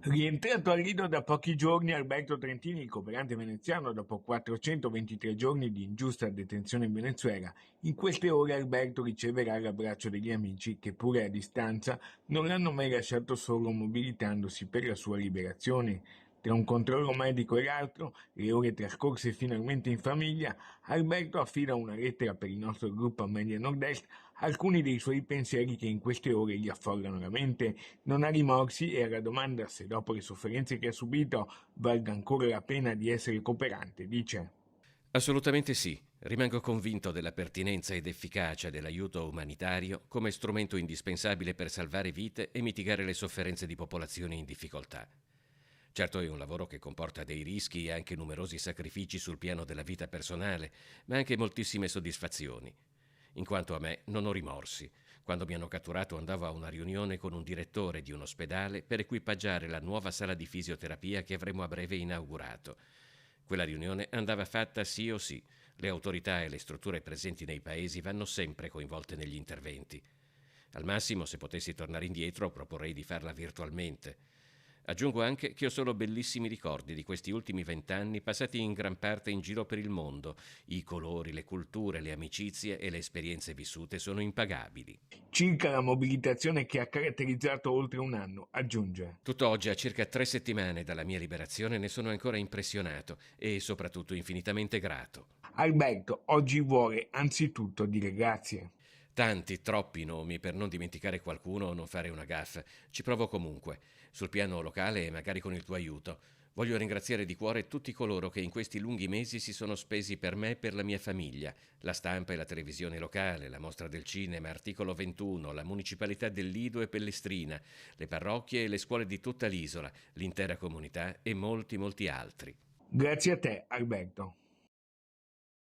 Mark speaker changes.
Speaker 1: Rientrato a Lido da pochi giorni, Alberto Trentini, il cooperante veneziano, dopo 423 giorni di ingiusta detenzione in Venezuela, in queste ore Alberto riceverà l'abbraccio degli amici che, pure a distanza, non l'hanno mai lasciato solo mobilitandosi per la sua liberazione. Tra un controllo medico e l'altro, le ore trascorse finalmente in famiglia, Alberto affida una lettera per il nostro gruppo Media Nord-Est alcuni dei suoi pensieri che in queste ore gli affollano la mente. Non ha rimorsi e alla domanda se dopo le sofferenze che ha subito valga ancora la pena di essere cooperante, dice:
Speaker 2: Assolutamente sì. Rimango convinto della pertinenza ed efficacia dell'aiuto umanitario come strumento indispensabile per salvare vite e mitigare le sofferenze di popolazioni in difficoltà. Certo è un lavoro che comporta dei rischi e anche numerosi sacrifici sul piano della vita personale, ma anche moltissime soddisfazioni. In quanto a me, non ho rimorsi. Quando mi hanno catturato andavo a una riunione con un direttore di un ospedale per equipaggiare la nuova sala di fisioterapia che avremmo a breve inaugurato. Quella riunione andava fatta sì o sì. Le autorità e le strutture presenti nei paesi vanno sempre coinvolte negli interventi. Al massimo, se potessi tornare indietro, proporrei di farla virtualmente. Aggiungo anche che ho solo bellissimi ricordi di questi ultimi 20 anni passati in gran parte in giro per il mondo. I colori, le culture, le amicizie e le esperienze vissute sono impagabili.
Speaker 1: Circa la mobilitazione che ha caratterizzato oltre un anno, aggiunge:
Speaker 2: Tutt'oggi, a circa 3 settimane dalla mia liberazione, ne sono ancora impressionato e soprattutto infinitamente grato.
Speaker 1: Alberto oggi vuole anzitutto dire grazie.
Speaker 2: Tanti, troppi nomi per non dimenticare qualcuno o non fare una gaffe. Ci provo comunque, sul piano locale e magari con il tuo aiuto. Voglio ringraziare di cuore tutti coloro che in questi lunghi mesi si sono spesi per me e per la mia famiglia. La stampa e la televisione locale, la mostra del cinema, Articolo 21, la municipalità del Lido e Pellestrina, le parrocchie e le scuole di tutta l'isola, l'intera comunità e molti, molti altri.
Speaker 1: Grazie a te, Alberto.